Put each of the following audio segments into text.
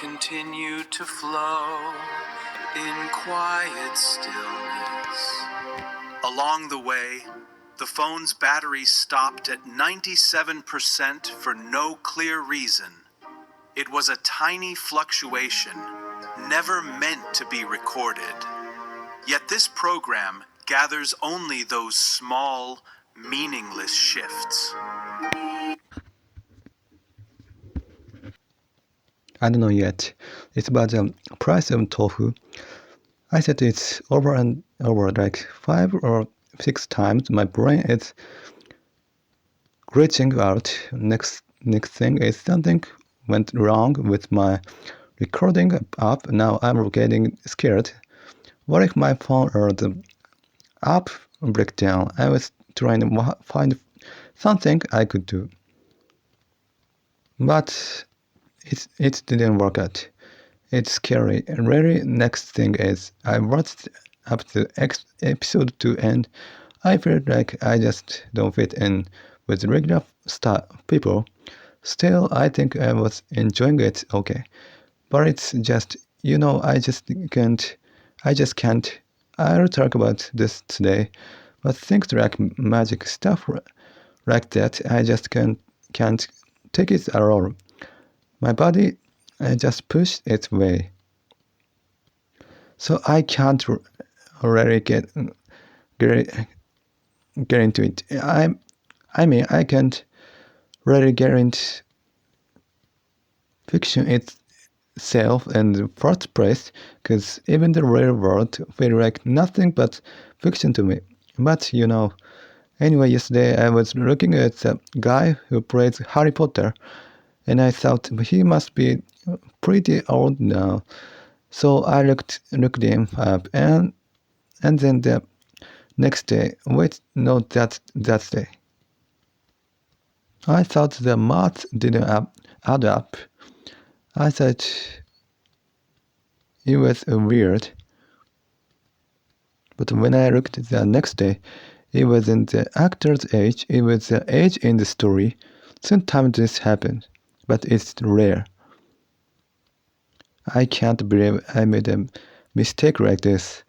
continue to flow in quiet stillness. Along the way, the phone's battery stopped at 97% for no clear reason. It was a tiny fluctuation, never meant to be recorded. Yet this program gathers only those small, meaningless shifts. I don't know yet. It's about the price of tofu. I said it's over and over like 5 or 6 times. My brain is glitching out. Next thing is something went wrong with my recording app. Now I'm getting scared. What if my phone or the app break down? I was trying to find something I could do, but it didn't work out. It's scary. And really, next thing is I watched up to episode 2 and I felt like I just don't fit in with regular people. Still, I think I was enjoying it okay. But it's just, I just can't. I'll talk about this today. But things like magic stuff like that, I just can't take it at all. My body just pushed its way. So I can't really get into it. I mean, I can't really get into fiction itself in the first place, because even the real world feels like nothing but fiction to me. But anyway, yesterday I was looking at the guy who plays Harry Potter, and I thought he must be pretty old now. So I looked him up, and then the next day, that's day. I thought the math didn't add up. I thought it was weird. But when I looked the next day, it wasn't the actor's age, it was the age in the story. Sometimes this happens, but it's rare. I can't believe I made a mistake like this.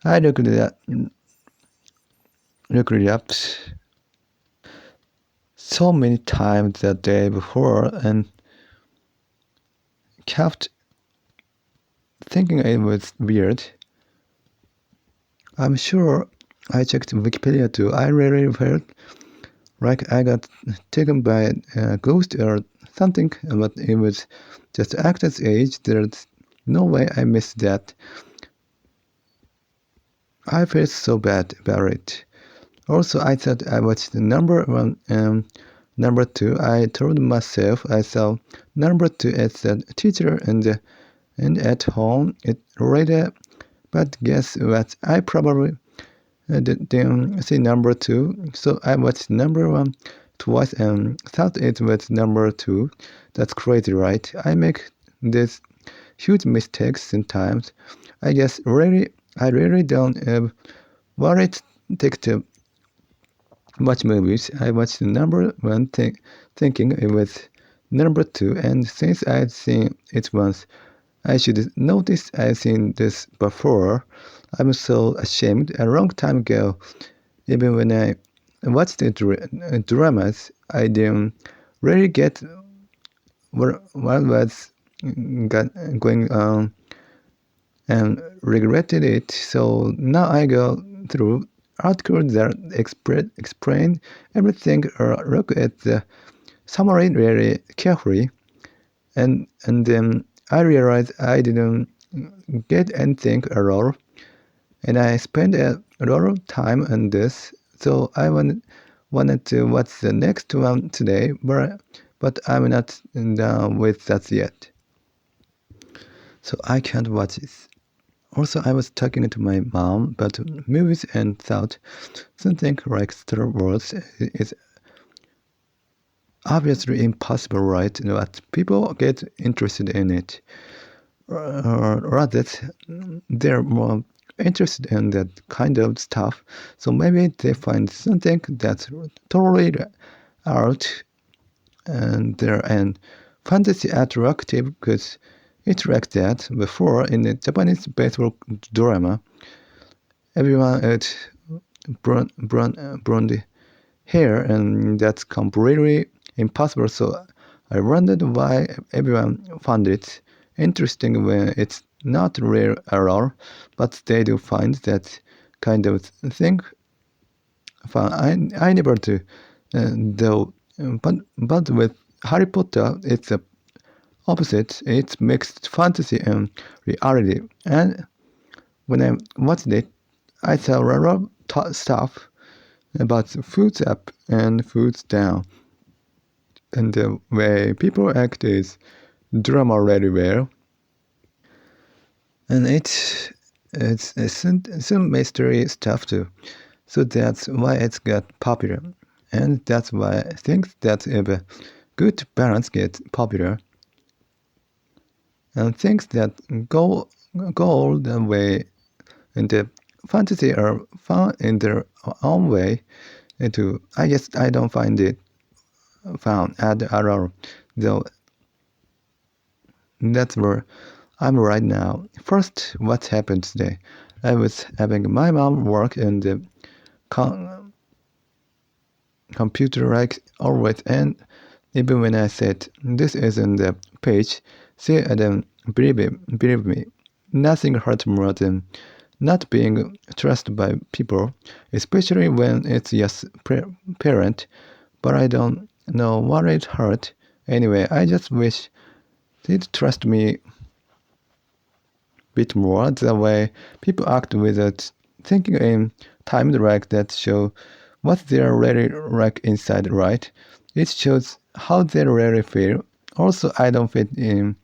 I looked it up so many times the day before and kept thinking it was weird. I'm sure I checked Wikipedia too. I really felt like I got taken by a ghost or something, but it was just the actor's age. There's no way I missed that. I felt so bad about it. Also, I thought I watched the number 2. I told myself I saw number 2 as the teacher and at home it read. But guess what? I probably didn't see number 2, so I watched number 1 twice and thought it was number 2. That's crazy, right? I make these huge mistakes sometimes. I guess I really don't have what it takes to watch movies. I watched number 1 thinking it was number 2, and since I'd seen it once, I should notice I've seen this before. I'm so ashamed. A long time ago, even when I watched the dramas, I didn't really get what was going on and regretted it. So now I go through articles that explain everything or look at the summary really carefully, and then I realized I didn't get anything at all, and I spent a lot of time on this. So I wanted to watch the next one today, but I'm not done with that yet. So I can't watch this. Also, I was talking to my mom about movies and thought something like Star Wars is obviously impossible, right? But people get interested in it. Or rather, they're more interested in that kind of stuff. So maybe they find something that's totally out and fantasy attractive, because It's like that. Before, in the Japanese baseball drama, everyone had blonde hair, and that's completely impossible. So I wondered why everyone found it interesting when it's not real at all, but they do find that kind of thing fun. I never do, though. But with Harry Potter, it's the opposite. It's mixed fantasy and reality. And when I watched it, I saw a lot of stuff about foods up and foods down, and the way people act is drama really well. And it's some mystery stuff too. So that's why it's got popular, and that's why I think that if a good balance gets popular, and things that go all the way into fantasy are fun in their own way. Into I guess I don't find it fun at all, though. That's where I'm right now. First, what happened today? I was having my mom work in the computer like always, and even when I said this isn't the page, she didn't believe me. Nothing hurt more than not being trusted by people, especially when it's just parent. But I don't know what it hurt. Anyway, I just wish they'd trust me bit more the way people act without thinking in times like that show what they're really like inside, right? It shows how they really feel. Also, I don't fit in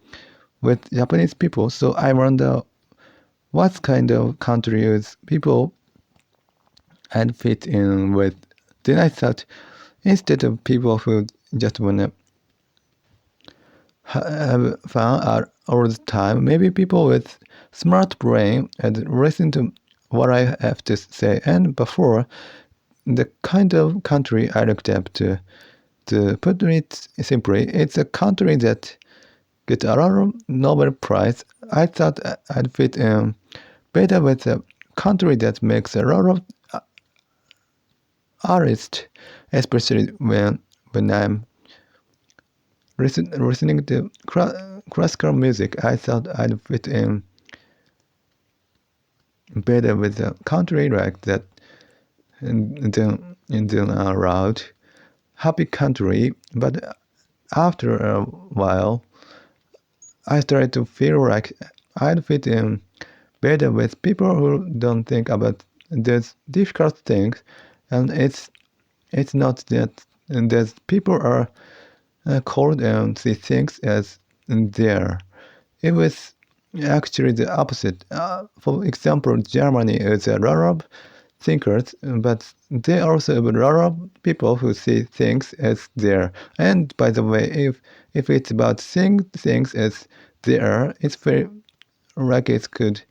with Japanese people, so I wonder what kind of countries people I'd fit in with. Then I thought, instead of people who just wanna have fun all the time, maybe people with smart brain and listen to what I have to say. And before, the kind of country I looked up to put it simply, it's a country that gets a lot of Nobel Prize. I thought I'd fit in better with a country that makes a lot of artists, especially when I'm listening to classical music. I thought I'd fit in better with a country like that, and then a loud, happy country. But after a while, I started to feel like I'd fit in better with people who don't think about these difficult things, and it's not that there's people are called and see things as theyare. It was actually the opposite. For example, Germany is a lot of thinkers, but they also have a lot of people who see things as theyare. And by the way, if it's about seeing things as theyare, it's very like it could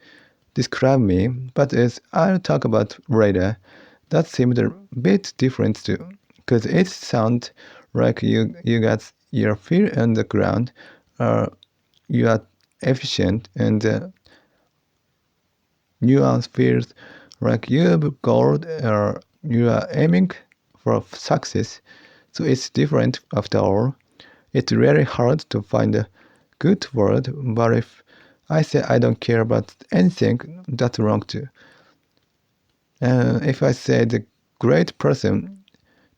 describe me. But as I'll talk about later, that seemed a bit different too, because it sounds like you got your feet on the ground, you are efficient, and nuance feels like you have gold or you are aiming for success. So it's different after all. It's really hard to find a good word, but if I say I don't care about anything, that's wrong too. If I say the great person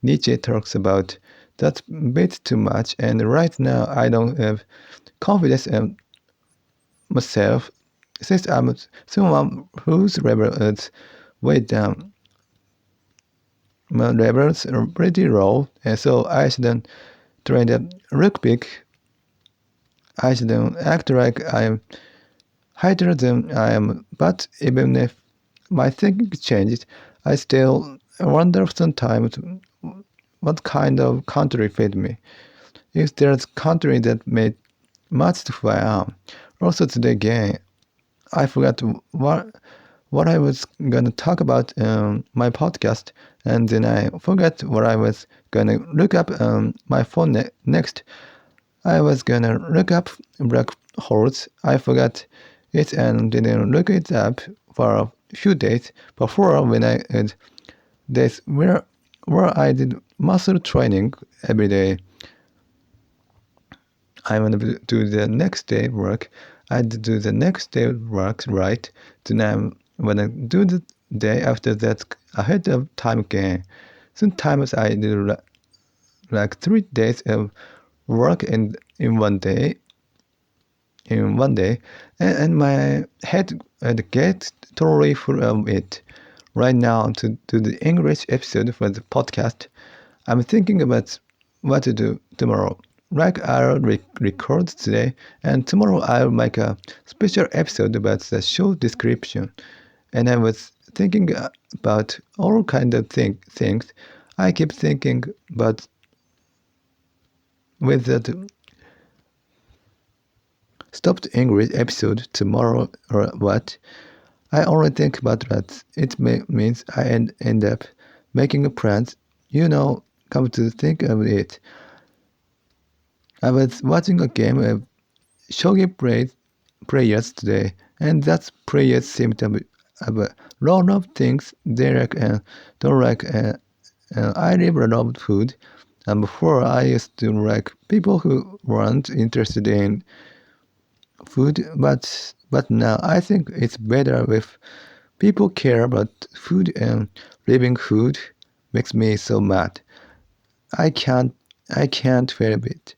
Nietzsche talks about, that's a bit too much, and right now I don't have confidence in myself since I'm someone whose level is way down. My levels are pretty low, and so I shouldn't try to look big. I shouldn't act like I'm higher than I am. But even if my thinking changed, I still wonder sometimes what kind of country fit me. If there's a country that made much who I am. Also today again, I forgot what I was gonna talk about in my podcast, and then I forgot what I was gonna look up on my phone next. I was gonna look up black holes. I forgot it and didn't look it up for a few days before when I had days where I did muscle training every day. I want to do the next day work. I do the next day work right. Then when I do the day after that, I had of time again. Sometimes I do like 3 days of work in one day. And my head gets totally full of it. Right now, to do the English episode for the podcast, I'm thinking about what to do tomorrow. Like I'll record today, and tomorrow I'll make a special episode about the show description. And I was thinking about all kind of things. I keep thinking about with that stopped English episode tomorrow or what. I only think about that. It means I end up making plans. Come to think of it. I was watching a game of shogi players today, and that players seem to have a lot of things they like and don't like. I live a lot of food, and before I used to like people who weren't interested in food, but now I think it's better if people care about food, and living food makes me so mad. I can't feel it.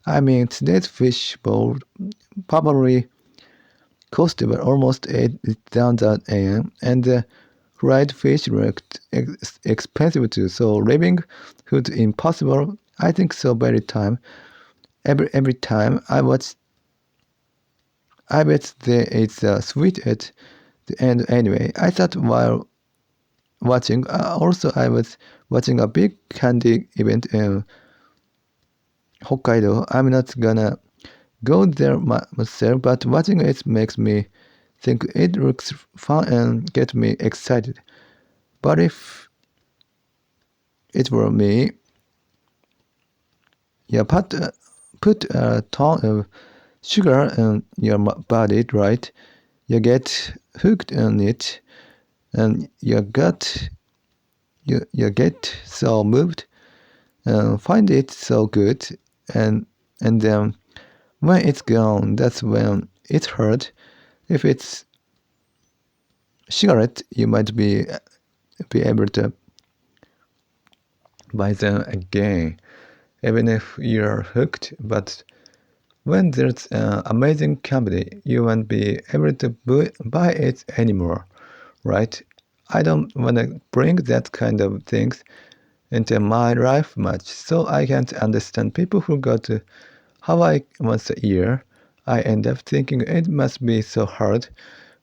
I mean, today's fish bowl probably costed almost $8,000, and the fried fish looked expensive too. So living food impossible. I think so. Every time I watch, I bet it's sweet at the end. Anyway, I thought while watching, also I was watching a big candy event in Hokkaido. I'm not gonna go there myself, but watching it makes me think it looks fun and get me excited. But if it were me, yeah, put a ton of sugar in your body, right? You get hooked on it, and you get so moved and find it so good, and then when it's gone, that's when it hurt. If it's cigarette, you might be able to buy them again, even if you're hooked. But when there's an amazing company, you won't be able to buy it anymore, right? I don't want to bring that kind of things into my life much, so I can't understand people who go to Hawaii once a year. I end up thinking it must be so hard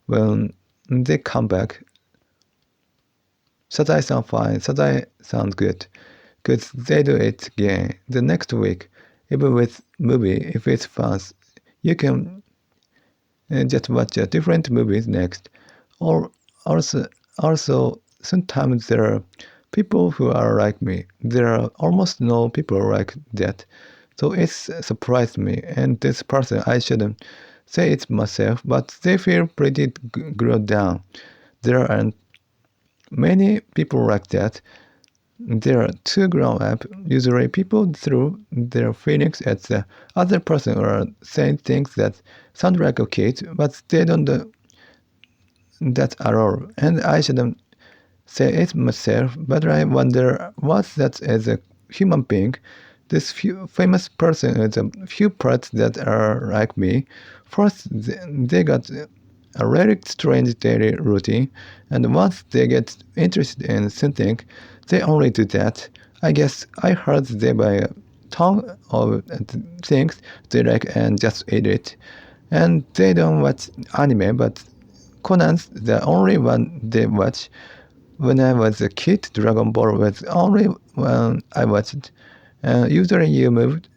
when they come back. Saturday sounds fine, Saturday sounds good, because they do it again the next week. Even with movie, if it's fun, you can just watch different movies next. Or also sometimes there are people who are like me. There are almost no people like that. So it's surprised me, and this person, I shouldn't say it myself, but they feel pretty grown down. There aren't many people like that. They are too grown up. Usually people throw their feelings at the other person or saying things that sound like a kid, but they don't do that at all. And I shouldn't say it myself, but I wonder what's that as a human being. This famous person has a few parts that are like me. First, they got a really strange daily routine, and once they get interested in something, they only do that. I guess I heard they buy a ton of things they like and just eat it. And they don't watch anime, but Conan's the only one they watch. When I was a kid, Dragon Ball was the only one I watched. Usually you moved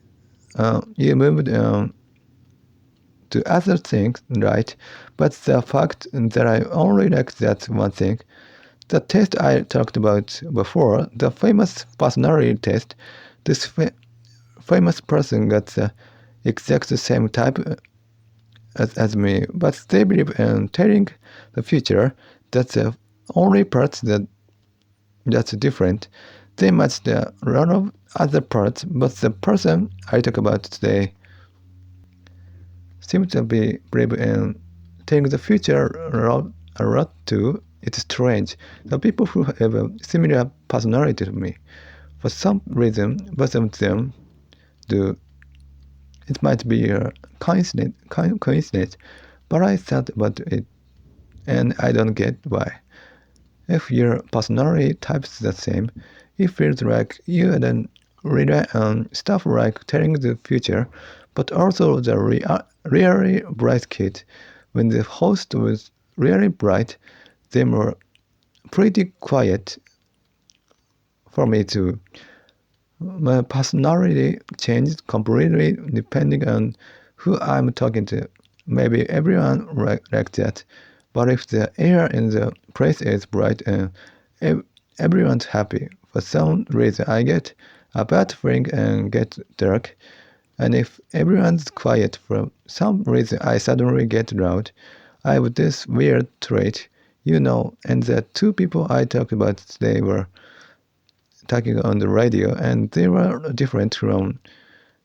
to other things, right? But the fact that I only like that one thing, the test I talked about before, the famous personality test, this famous person got the exact same type as me, but they believe in telling the future. That's the only part that's different. They match the lot of other parts, but the person I talk about today seems to be brave in telling the future a lot too. It's strange. The people who have a similar personality to me, for some reason, both of them do. It might be a coincidence, but I thought about it, and I don't get why. If your personality type's the same, it feels like you then rely on stuff like telling the future, but also the really bright kid. When the host was really bright, they were pretty quiet for me too. My personality changed completely depending on who I'm talking to. Maybe everyone like that, but if the air in the place is bright and everyone's happy, for some reason I get a bad feeling and get dark. And if everyone's quiet for some reason I suddenly get loud. I have this weird trait, and the two people I talked about today were talking on the radio, and they were different from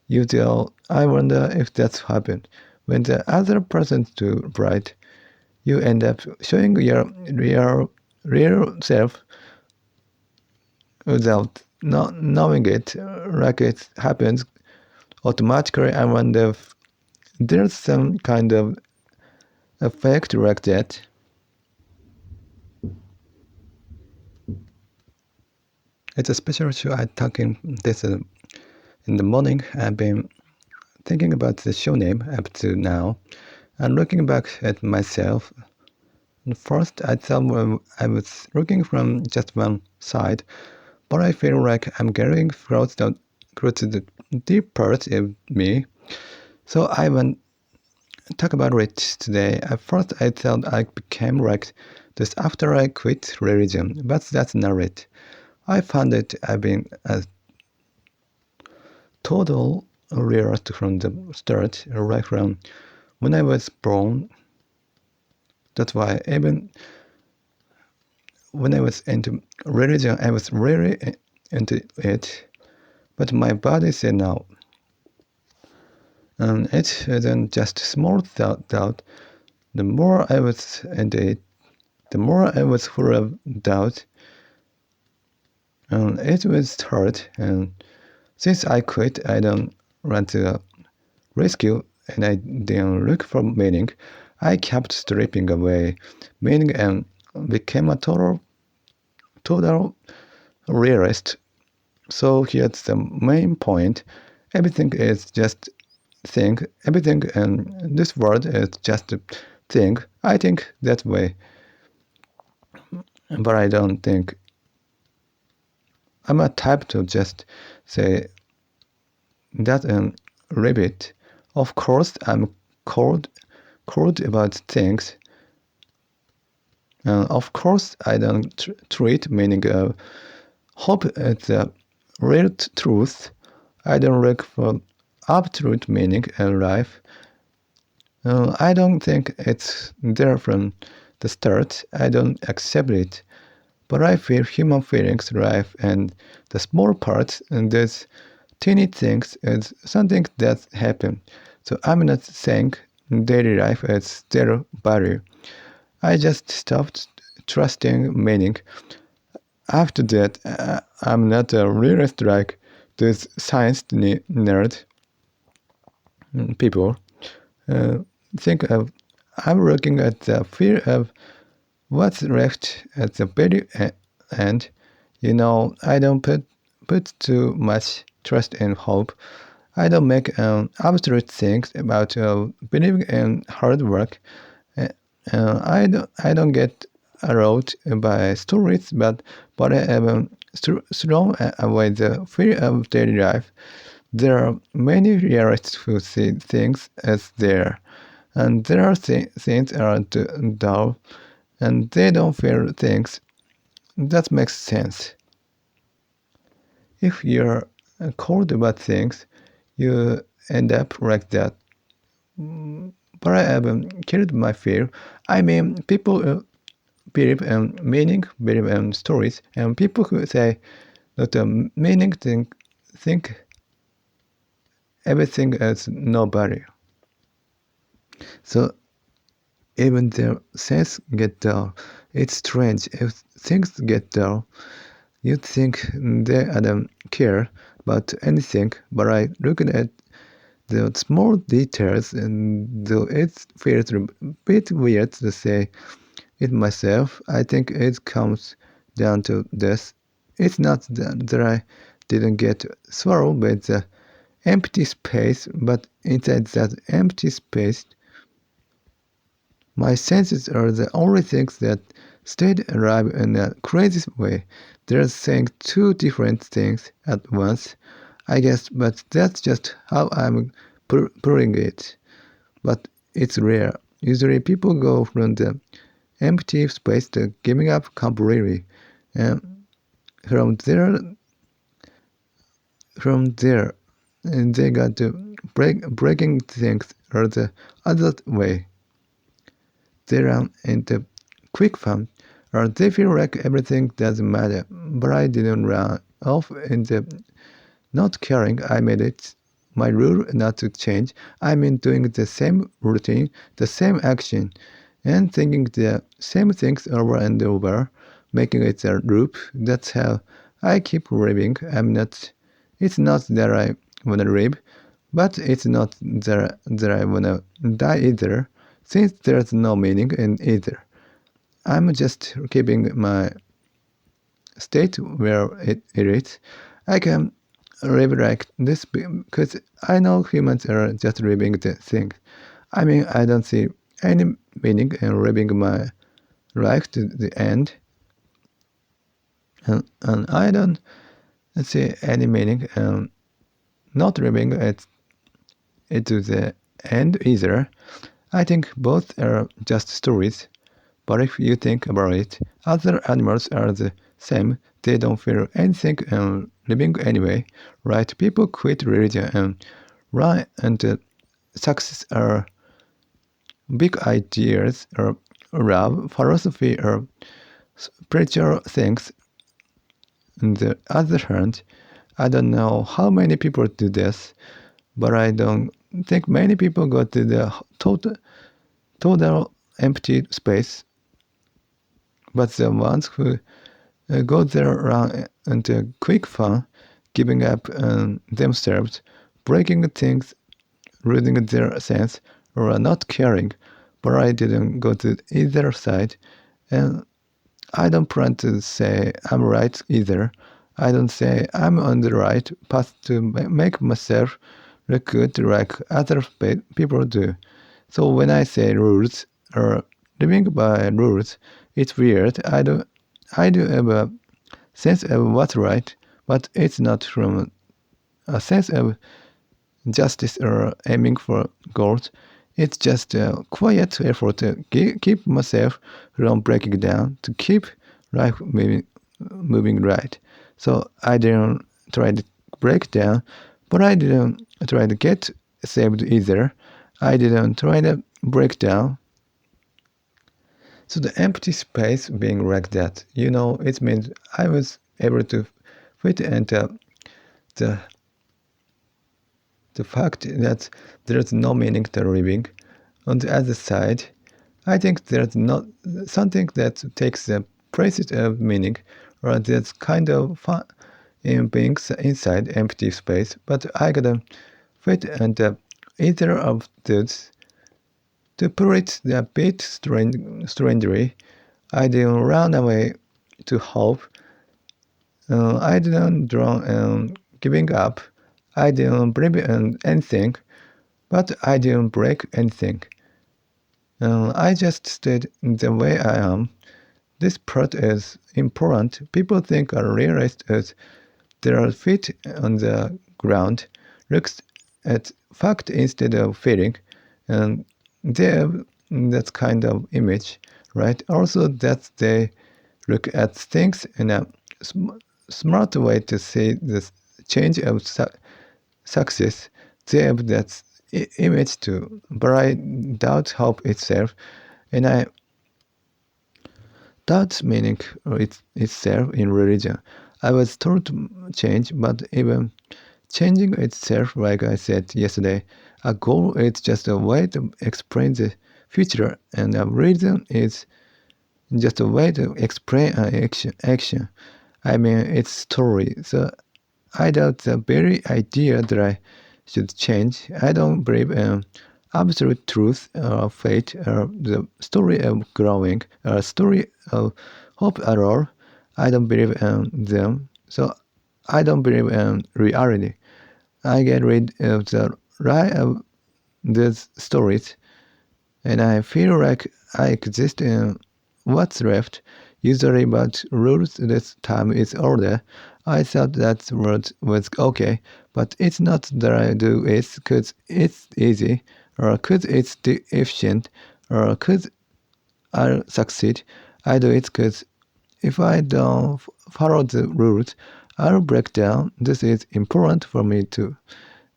usual. I wonder if that's happened. When the other person's too bright, you end up showing your real self without not knowing it, like it happens automatically. I wonder if there's some kind of effect like that. It's a special show. I'm talking this in the morning. I've been thinking about the show name up to now and looking back at myself. First, I thought I was looking from just one side, but I feel like I'm getting close to the deep part of me. So I want to talk about it today. At first, I thought I became like this after I quit religion, but that's not it. I found that I've been a total realist from the start, right from when I was born. That's why even when I was into religion, I was really into it, but my body said no. And it isn't just small doubt. The more I was into it, the more I was full of doubt. And it was hard. And since I quit, I don't run to rescue and I didn't look for meaning. I kept stripping away meaning and became a total realist. So here's the main point. Everything is just thing. Everything in this world is just a thing. I think that way. But I don't think I'm a type to just say that and leave it. Of course, I'm cold about things. And of course, I don't treat meaning of hope as the real truth. I don't look for absolute meaning in life. I don't think it's there from the start. I don't accept it. But I feel human feelings, life, and the small parts and these teeny things is something that happen. So I'm not saying daily life is zero value. I just stopped trusting meaning. After that, I'm not a realist like those science nerd people. Think of I'm looking at the fear of what's left at the very end. I don't put too much trust and hope. I don't make abstract things about believing in hard work. I don't get aroused by stories, but I am thrown away the fear of daily life. There are many realists who see things as there, and there are things are dull, and they don't feel things. That makes sense. If you're cold about things, you end up like that. But I haven't killed my fear. I mean, people believe in meaning, believe in stories, and people who say that meaning think everything has no value. So even their sense get dull. It's strange. If things get dull, you'd think they don't care about anything, but I look at the small details, and though it feels a bit weird to say it myself, I think it comes down to this. It's not that I didn't get swallowed by the empty space, but inside that empty space, my senses are the only things that stayed alive in a crazy way. They're saying two different things at once, I guess, but that's just how I'm putting it. But it's rare. Usually people go from the empty space to giving up completely. And from there, and they got to breaking things or the other way. They run into quick fun, or they feel like everything doesn't matter. But I didn't run off into not caring. I made it my rule not to change. I mean doing the same routine, the same action, and thinking the same things over and over, making it a loop. That's how I keep living. It's not that I wanna live, but it's not that I wanna die either, since there's no meaning in either. I'm just keeping my state where it is. I can live like this because I know humans are just living the thing. I mean, I don't see any meaning in living my life to the end. And I don't see any meaning in not living it to the end either. I think both are just stories. But if you think about it, other animals are the same. They don't feel anything and living anyway, right? People quit religion and run into success or big ideas or love, philosophy or spiritual things. On the other hand, I don't know how many people do this, but I don't think many people go to the total empty space. But the ones who go there run into quick fun, giving up themselves, breaking things, losing their sense, or not caring. But I didn't go to either side, and I don't plan to say I'm right either. I don't say I'm on the right path to make myself look good like other people do. So when I say rules or living by rules, it's weird. I do have a sense of what's right, but it's not from a sense of justice or aiming for goals. It's just a quiet effort to keep myself from breaking down, to keep life moving right. So I didn't try to break down, but I didn't try to get saved either. I didn't try to break down. So the empty space being like that, it means I was able to fit into the fact that there's no meaning to living. On the other side, I think there's not something that takes the place of meaning, or there's kind of fun in being inside empty space, but I gotta fit into either of those. To put it a bit strangely, I didn't run away to hope. I didn't drown in giving up. I didn't believe in anything, but I didn't break anything. I just stayed the way I am. This part is important. People think a realist is their feet on the ground, looks at fact instead of feeling, and they have that kind of image, right? Also, that they look at things in a smart way to see the change of success. they have that image too, but I doubt hope itself, and I doubt meaning itself in religion. I was told to change, but even changing itself, like I said yesterday, a goal is just a way to explain the future, and a reason is just a way to explain an action. I mean, it's story. So I doubt the very idea that I should change. I don't believe in absolute truth or fate or the story of growing or story of hope at all. I don't believe in them. So I don't believe in reality. I get rid of the lie of these stories, and I feel like I exist in what's left. Usually, but rules this time is order. I thought that word was okay, but it's not that I do it because it's easy, or because it's efficient, or because I'll succeed. I do it because if I don't follow the rules, I'll break down. This is important for me too.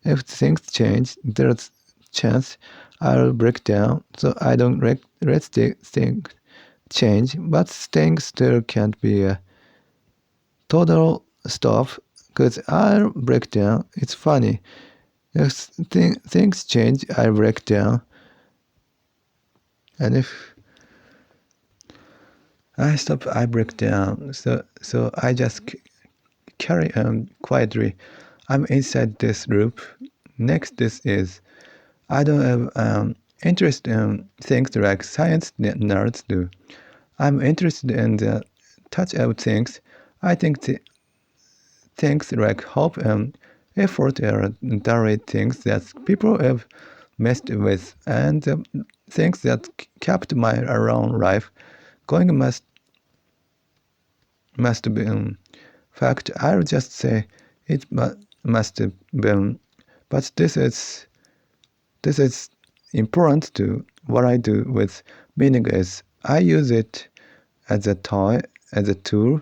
If things change, there's chance I'll break down, so I don't let things change. But staying still can't be a total stop, because I'll break down. It's funny. If things change, I break down. And if I stop, I break down. So I just carry on quietly. I'm inside this loop. Next, this is I don't have interest in things like science nerds do. I'm interested in the touch of things. I think things like hope and effort are direct things that people have messed with, and the things that kept my own life going must be fact. I'll just say it must have been, but this is important to what I do with meaning is I use it as a toy, as a tool.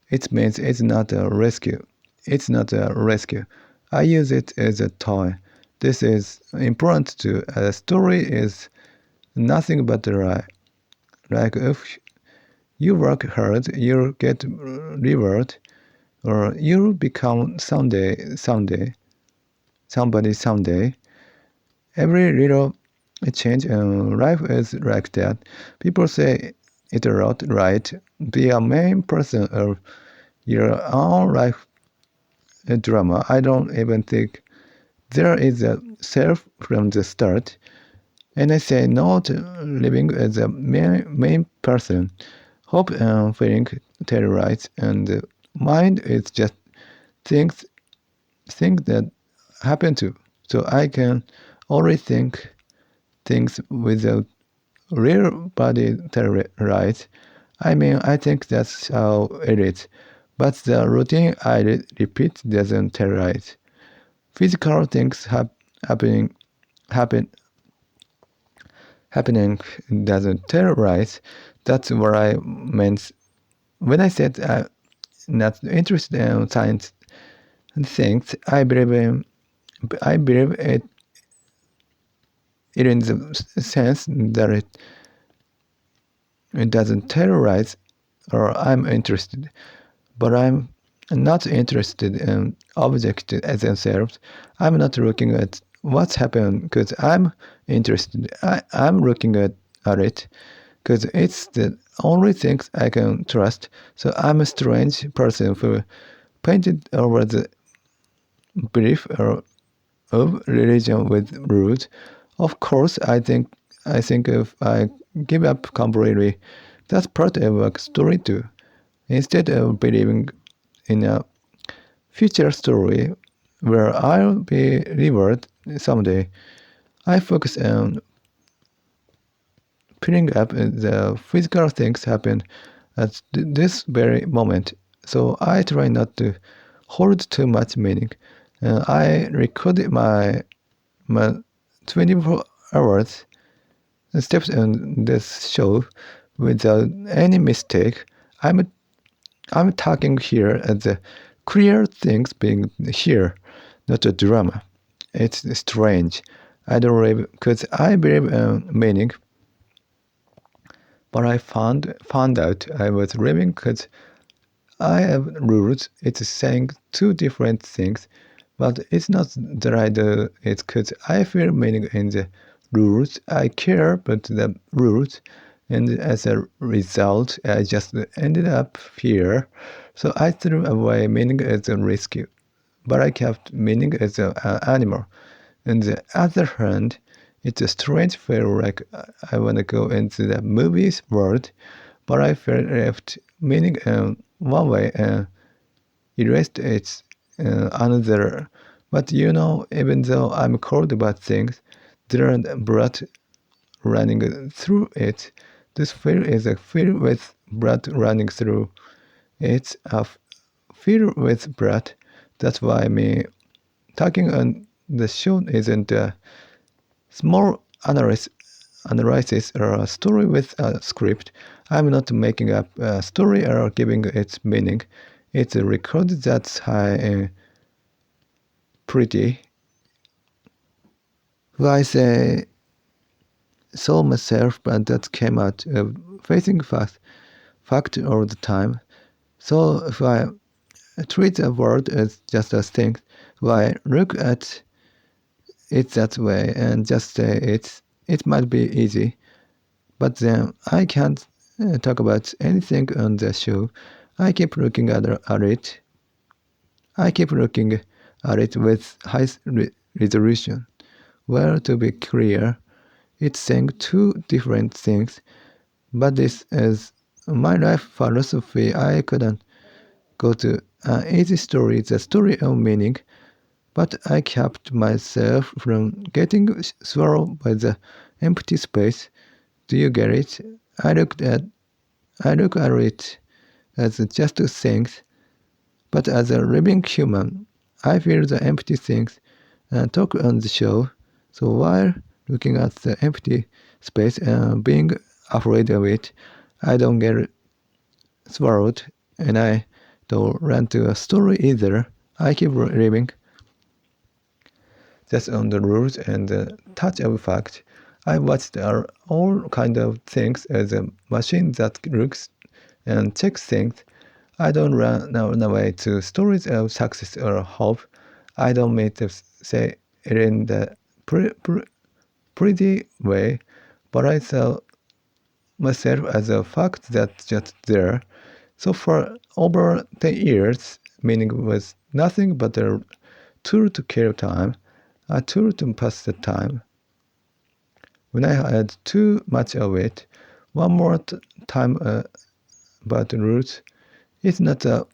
It means it's not a rescue. It's not a rescue. I use it as a toy. This is important to a story is nothing but a lie. Like if you work hard, you'll get reward, or you'll become somebody someday. Every little change in life is like that. People say it a lot, right? Be a main person of your own life drama. I don't even think there is a self from the start. And I say no to living as a main person. Hope and feeling terrorized, and the mind is just things that happen to. So I can only think things without real body terrorize. I mean, I think that's how it is. But the routine I repeat doesn't terrorize. Physical things happen happening doesn't terrorize. That's what I meant when I said I'm not interested in science things. I believe it in the sense that it doesn't terrorize, or I'm interested, but I'm not interested in objects as themselves. I'm not looking at what's happened because I'm interested. I'm looking at it because it's the only things I can trust. So I'm a strange person who painted over the belief of religion with rules. Of course, I think if I give up completely, that's part of a story too. Instead of believing in a future story where I'll be rewarded someday, I focus on picking up the physical things happen at this very moment. So I try not to hold too much meaning. I record my 24 hours steps in this show without any mistake. I'm talking here as the clear things being here, not a drama. it's strange. I don't believe, because I believe meaning, but I found out I was living because I have rules. It's saying two different things, but it's not that I do it because I feel meaning in the rules. I care about the rules, and as a result, I just ended up here. So I threw away meaning as a rescue, but I kept meaning as an animal. On the other hand, it's a strange feel like I want to go into the movies world, but I felt left meaning one way and erased its another. But even though I'm cold about things, there are blood running through it. This feel is a feel with blood running through. It's a feel with blood. That's why me talking on the show isn't a small analysis or a story with a script. I'm not making up a story or giving it meaning. It's a record that's high and pretty. I say saw myself, but that came out of facing fact all the time. So if I treat a word as just a thing, if I look at it that way and just say it might be easy, but then I can't talk about anything on the show. I keep looking at it. I keep looking at it with high resolution. Well, to be clear, it's saying two different things, but this is my life philosophy. I couldn't go to an easy story, the story of meaning, but I kept myself from getting swallowed by the empty space. Do you get it? I look at it as just things, but as a living human, I feel the empty things and talk on the show. So while looking at the empty space and being afraid of it, I don't get swallowed, and I don't run to a story either. I keep living. That's on the rules and the touch of fact. I watched all kind of things as a machine that looks and checks things. I don't run away to stories of success or hope. I don't mean to say it in the pretty way, but I saw myself as a fact that's just there. So for over 10 years, meaning was nothing but a tool to kill time, a tool to pass the time. When I had too much of it, one more time about roots, it's not a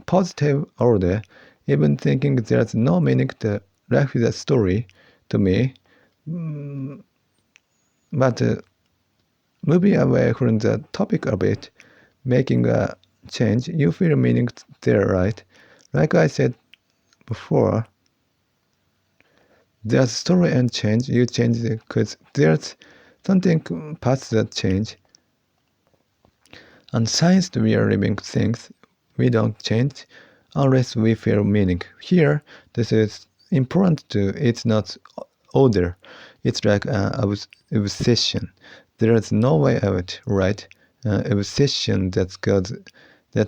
positive order. Even thinking there's no meaning to life is a story to me. But moving away from the topic a bit, making a change, you feel meaning there, right? Like I said before, there's story and change. You change it because there's something past that change. And science, we are living things. We don't change unless we feel meaning. Here, this is important too. It's not order. It's like obsession. There is no way out, right? Obsession that's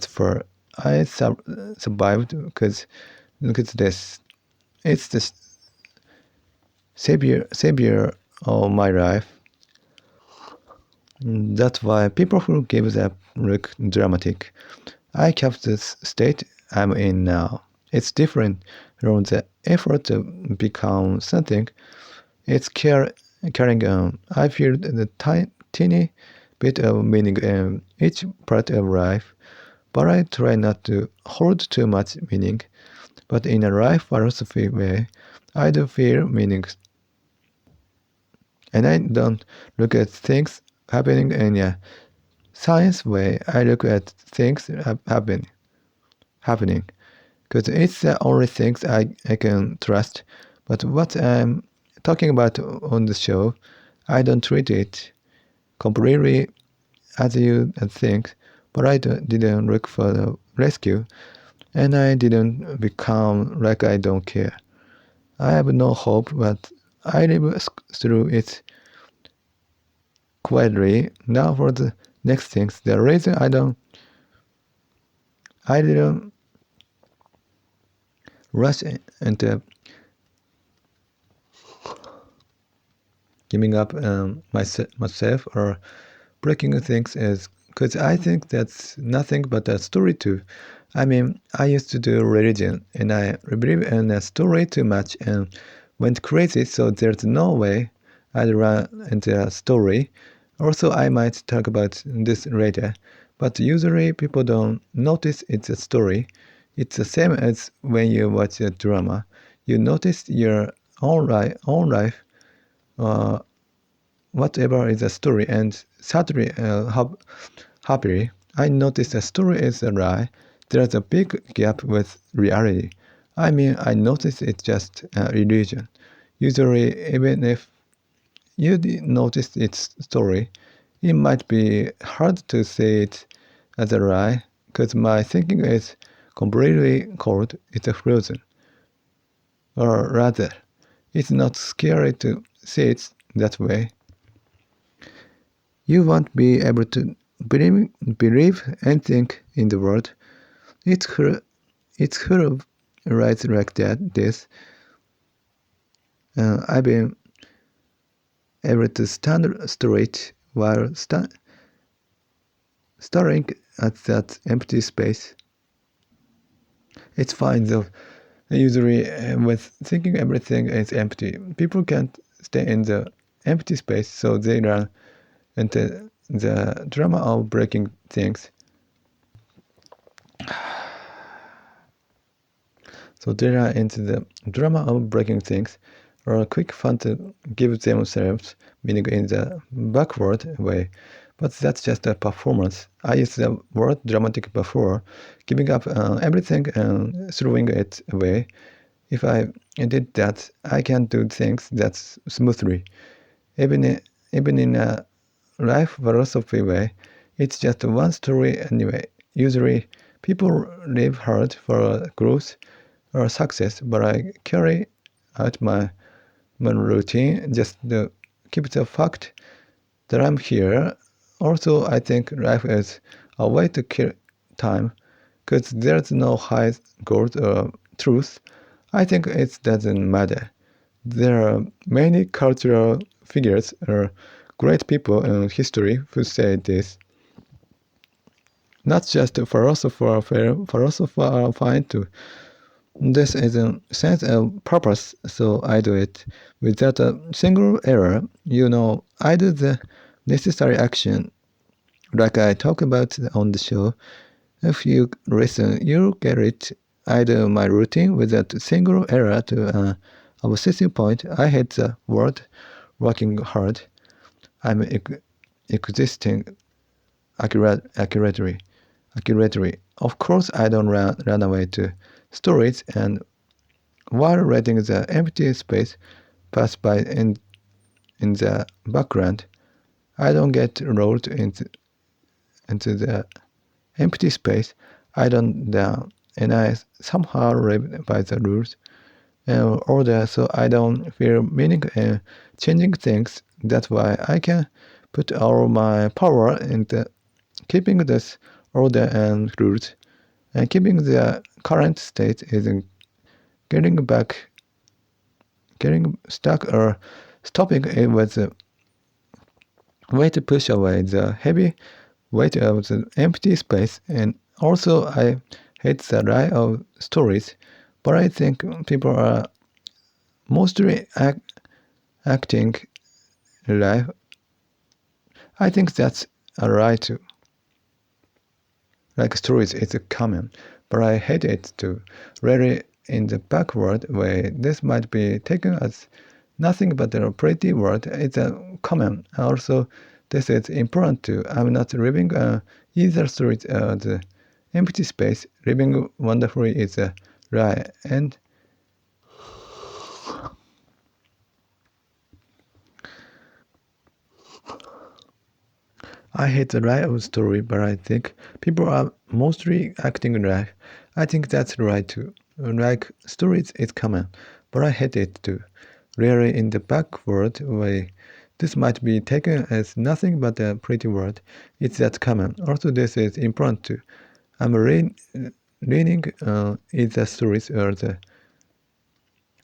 for I survived because look at this. It's the savior of my life. That's why people who give up look dramatic. I kept this state I'm in now. It's different from the effort to become something. It's carrying on. I feel the tiny bit of meaning in each part of life, but I try not to hold too much meaning. But in a life philosophy way, I do feel meaning. And I don't look at things happening in a science way. I look at things happening. Because it's the only things I can trust. But what I'm talking about on the show, I don't treat it completely as you think, but I didn't look for the rescue, and I didn't become like I don't care. I have no hope, but I live through it quietly. Now for the next things. The reason I didn't rush into giving up myself or breaking things is because I think that's nothing but a story too. I mean, I used to do religion and I believe in a story too much and went crazy, so there's no way I'd run into a story. Also, I might talk about this later, but usually people don't notice it's a story. It's the same as when you watch a drama. You notice your own life, uh, whatever is a story, and sadly, happily, I notice a story is a lie. There's a big gap with reality. I mean, I notice it's just an illusion. Usually, even if you notice its story, it might be hard to see it as a lie, because my thinking is completely cold, it's a frozen. Or rather, it's not scary to see it that way. You won't be able to believe anything in the world. It's full of rights like that. I've been able to stand straight while staring at that empty space. It's fine though. Usually, with thinking everything is empty, people can't stay in the empty space, so they run into the drama of breaking things. So they are into the drama of breaking things, or a quick fun to give themselves meaning in the backward way. But that's just a performance. I used the word dramatic before, giving up everything and throwing it away. If I did that, I can do things that smoothly. Even in a life philosophy way, it's just one story anyway. Usually, people live hard for growth or success, but I carry out my routine just to keep the fact that I'm here. Also, I think life is a way to kill time, because there's no high goal or truth. I think it doesn't matter. There are many cultural figures or great people in history who say this. Not just philosophers are fine too. This is a sense of purpose, so I do it. Without a single error, I do the necessary action, like I talk about on the show. If you listen, you'll get it. I do my routine without a single error to an obsessive point. I hate the word working hard. I'm existing accurately. Of course, I don't run away to stories, and while letting the empty space pass by in the background, I don't get rolled into the empty space. I don't down, and I somehow live by the rules and order, so I don't feel meaning in changing things. That's why I can put all my power into keeping this order and rules, and keeping the current state is getting stuck or stopping it was a way to push away the heavy weight of the empty space. And also, I hate the lie of stories, but I think people are mostly acting life. I think that's a lie too. Like stories is common, but I hate it too. Really, in the backward way, this might be taken as nothing but a pretty word. It's a common. Also, this is important too. I'm not living either through the empty space. Living wonderfully is a lie. And I hate the lie of story, but I think people are mostly acting life. I think that's right too. Like stories is common, but I hate it too. Really, in the backward way, this might be taken as nothing but a pretty word. It's that common. Also, this is important too. I'm leaning is the stories or the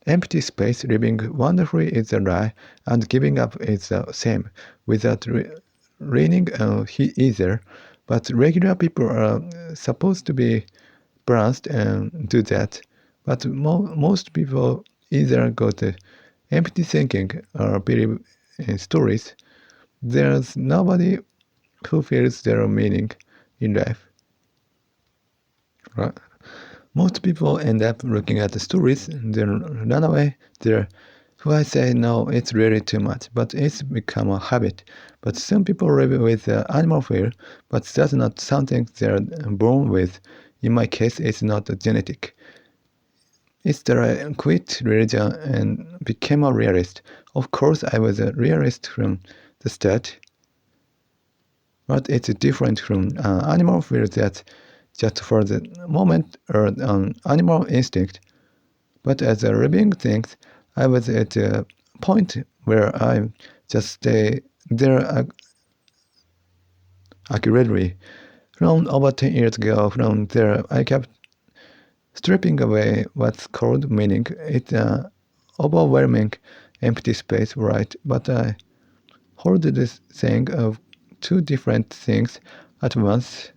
empty space. Living wonderfully is a lie, and giving up is the same. Without leaning either, but regular people are supposed to be balanced and do that. But most people either go to empty thinking or believe in stories. There's nobody who feels their meaning in life. Right? Most people end up looking at the stories, then run away. There, who I say no, it's really too much, but it's become a habit. But some people live with animal fear, but that's not something they're born with. In my case, it's not genetic. It's that I quit religion and became a realist. Of course, I was a realist from the start, but it's different from animal fear that just for the moment or an animal instinct. But as a living thing, I was at a point where I just stay there accurately. From over 10 years ago, from there, I kept stripping away what's called meaning. It's an overwhelming empty space, right? But I hold this thing of two different things at once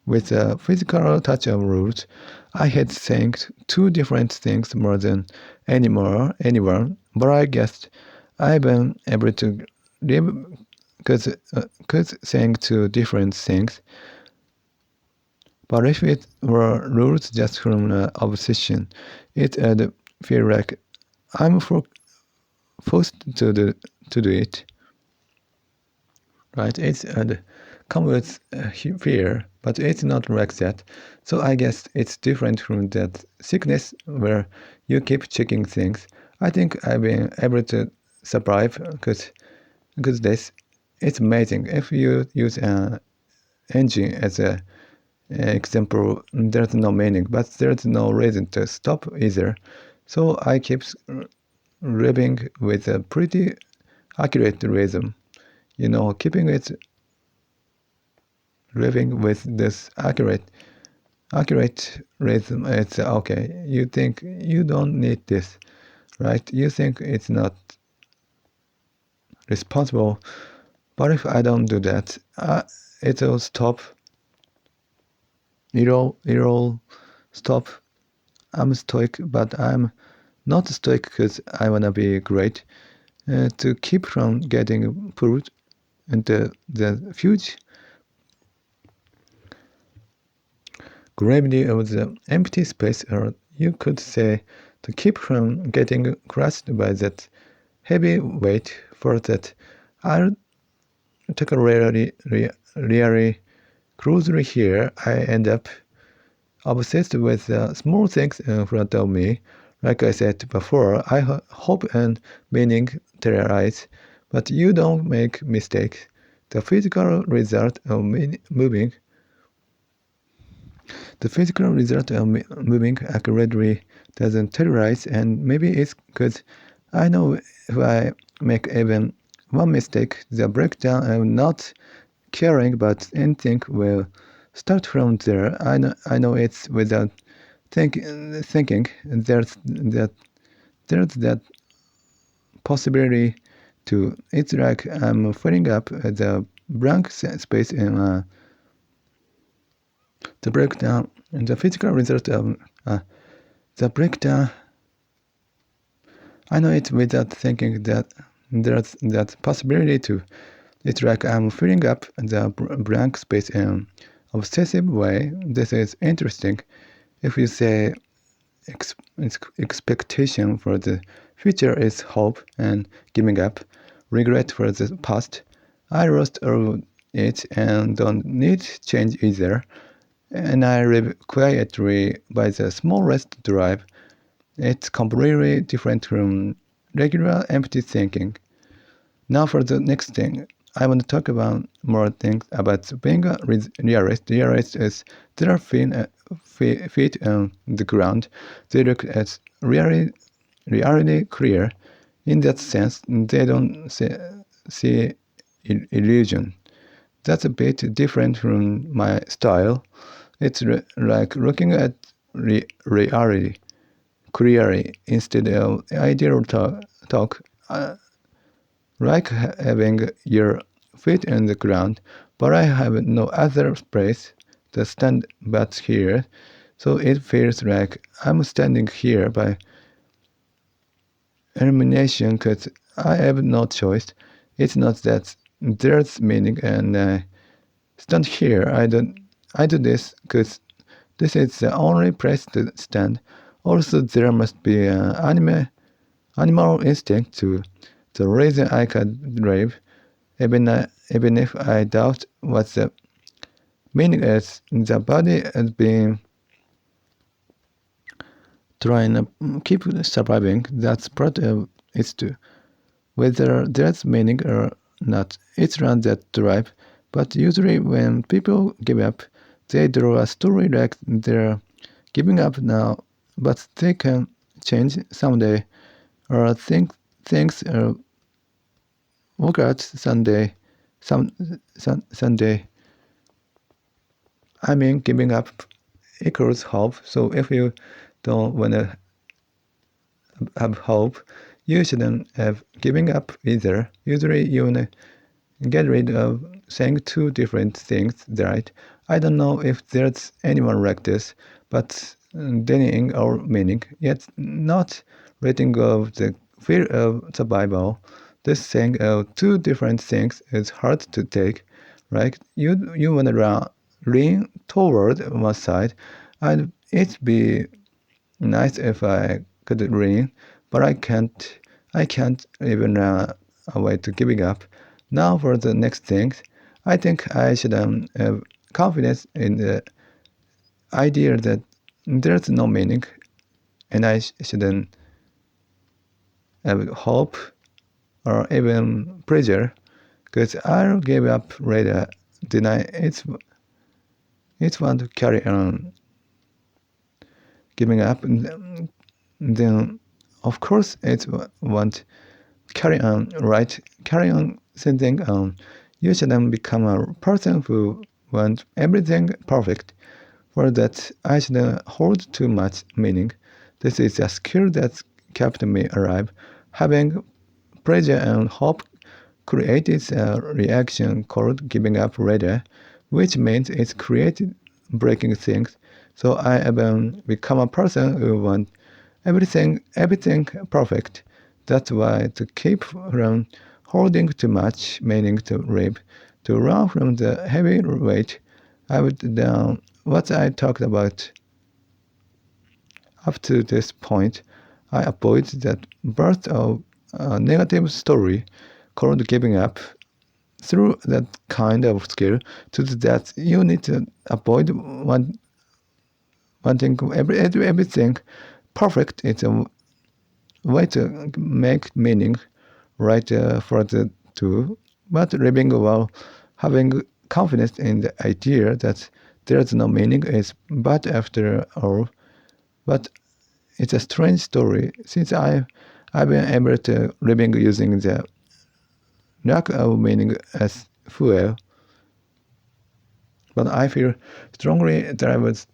with a physical touch of rules. I hate saying two different things more than anyone, but I guess I've been able to live because saying two different things. But if it were rules just from obsession, it'd feel like I'm forced to do it. Right? It's come with fear, but it's not like that. So I guess it's different from that sickness where you keep checking things. I think I've been able to survive because this. It's amazing. If you use an engine as a example, there's no meaning, but there's no reason to stop either. So I keep living with a pretty accurate rhythm. Keeping it living with this accurate rhythm. It's okay. You think you don't need this, right? You think it's not responsible, but if I don't do that, it'll stop. It'll stop. I'm stoic, but I'm not stoic because I wanna be great. To keep from getting pulled into the huge gravity of the empty space, or you could say to keep from getting crushed by that heavy weight. For that, I'll take a really closely here. I end up obsessed with small things in front of me. Like I said before, I hope and meaning terrorize, but you don't make mistakes. The physical result of moving accurately doesn't terrorize, and maybe it's because I know if I make even one mistake, the breakdown of not caring about anything will start from there. I know it's without thinking. There's that possibility too. It's like I'm filling up the blank space in the breakdown, and the physical result of the breakdown. I know it without thinking that there's that possibility too. It's like I'm filling up the blank space in an obsessive way. This is interesting. If you say expectation for the future is hope and giving up, regret for the past, I lost all it and don't need change either. And I live quietly by the smallest drive. It's completely different from regular empty thinking. Now for the next thing. I want to talk about more things about being a realist. Realist is their feet on the ground. They look at reality clear. In that sense, they don't see illusion. That's a bit different from my style. It's like looking at reality clearly instead of ideal talk. Like having your feet on the ground, but I have no other place to stand but here, so it feels like I'm standing here by elimination because I have no choice. It's not that there's meaning and I stand here. I do this because this is the only place to stand. Also, there must be an animal instinct to the reason I could drive, even if I doubt what the meaning is. The body has been trying to keep surviving. That's part of it too. Whether there's meaning or not, it's runs that drive. But usually when people give up, they draw a story like they're giving up now, but they can change someday, or think things work out someday. Someday. I mean, giving up equals hope. So if you don't want to have hope, you shouldn't have giving up either. Usually you want to get rid of saying two different things, right? I don't know if there's anyone like this, but denying our meaning, yet not letting go of the fear of survival. This saying of two different things is hard to take, right? You want to lean toward one side, and it'd be nice if I could lean, but I can't. I can't even run away to giving up. Now for the next thing, I think I should have confidence in the idea that there's no meaning, and I shouldn't have hope or even pleasure, because I'll give up later. Deny it's want to carry on giving up, and then of course it want carry on, right? Carry on thinking on. You shouldn't become a person who wants everything perfect. For that, I shouldn't hold too much meaning. This is a skill that's kept me alive. Having pleasure and hope created a reaction called giving up later, which means it's created breaking things. So I have become a person who wants everything perfect. That's why to keep from holding too much meaning to live, to run from the heavy weight, I would down what I talked about up to this point. I avoid that burst of negative story called giving up through that kind of skill to that you need to avoid wanting everything perfect. It's a way to make meaning right for the two, but living while having confidence in the idea that there's no meaning is but after all. But it's a strange story since I've been able to living using the lack of meaning as fuel. But I feel strongly that I was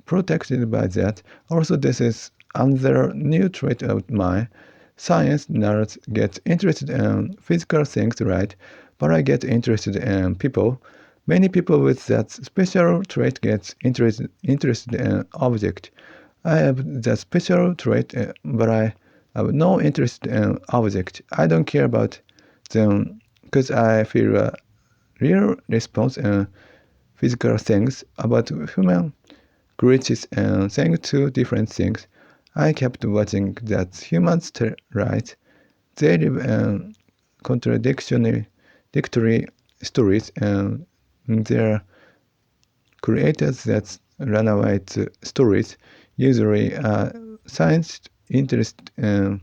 protected by that. Also, this is another new trait of mine. Science nerds get interested in physical things, right? But I get interested in people. Many people with that special trait get interested in object. I have that special trait, but I have no interest in object. I don't care about them because I feel a real response in physical things about human glitches and saying two different things. I kept watching that humans right. They live in contradictory stories and their creators that run away to stories usually are science interest and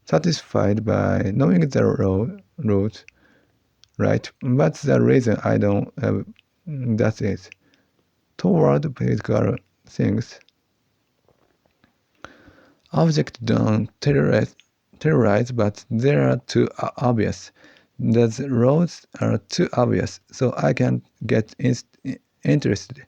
satisfied by knowing the rules. right? But the reason I don't have that is toward physical things. Objects don't terrorize, but they are too obvious. The roads are too obvious, so I can't get interested.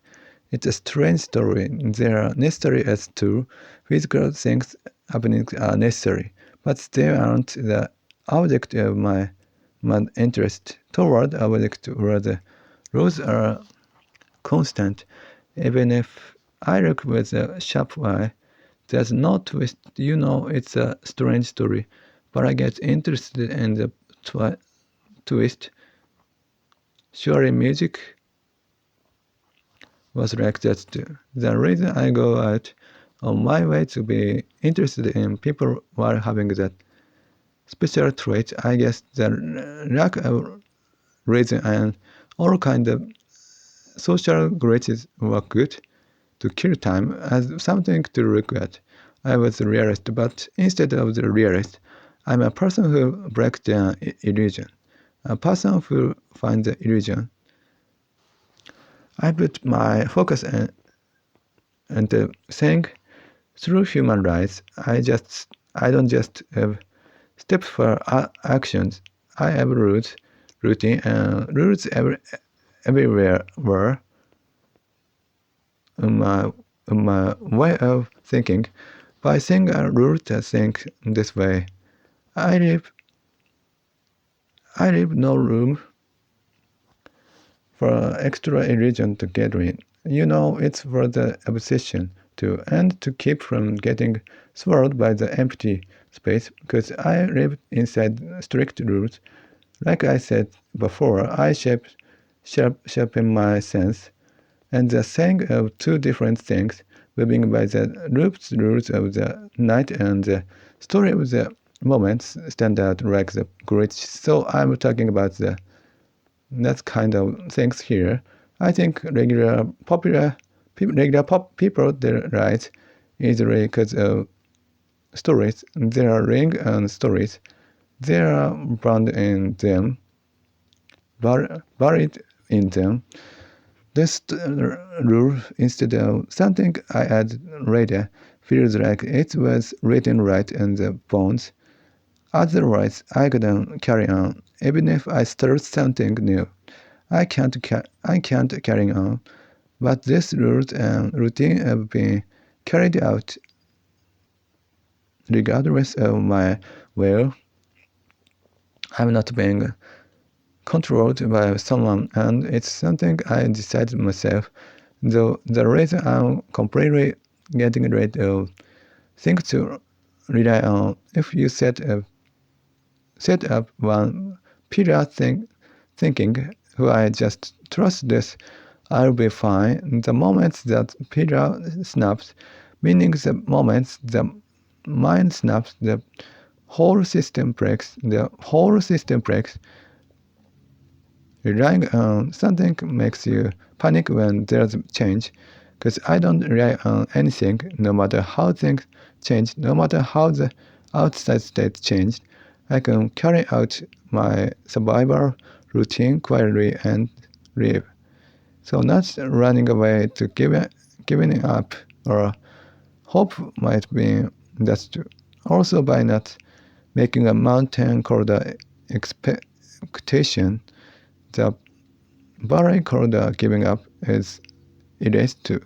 It's a strange story. They are necessary as two physical things happening are necessary, but they aren't the object of my interest toward object where the rules are constant. Even if I look with a sharp eye, there's no twist. It's a strange story, but I get interested in the twist. Surely music was like that too. The reason I go out on my way to be interested in people while having that special trait, I guess the lack of reason and all kind of social glitches were good to kill time as something to look at. I was a realist, but instead of the realist, I'm a person who breaks down illusion, a person who finds the illusion. I put my focus on the thing through human rights. I don't just have steps for actions. I have rules, routine, and rules everywhere. Were my way of thinking. By saying a rule to think this way, I leave no room for extra illusion to get in. It's for the obsession to and to keep from getting swallowed by the empty space, because I live inside strict rules. Like I said before, I sharpen my sense, and the saying of two different things, moving by the rules of the night and the story of the moments, stand out like the great. So I'm talking about that kind of things here. I think regular people they write easily because of stories. There are ring and stories. There are bound in them, buried in them. This rule, instead of something I add later, feels like it was written right in the bones. Otherwise, I couldn't carry on. Even if I start something new, I can't carry on. But this rules and routine have been carried out regardless of my will. I'm not being controlled by someone, and it's something I decided myself. Though the reason I'm completely getting rid of things to rely on, if you set up one pillar thinking, who I just trust this, I'll be fine. The moment that pillar snaps, meaning the moment the mind snaps, the whole system breaks. The whole system breaks. Relying on something makes you panic when there's change, because I don't rely on anything, no matter how things change, no matter how the outside state changed. I can carry out my survival routine quietly and live. So not running away to giving up or hope might be that's true. Also by not making a mountain called the expectation, the valley called the giving up is erased too.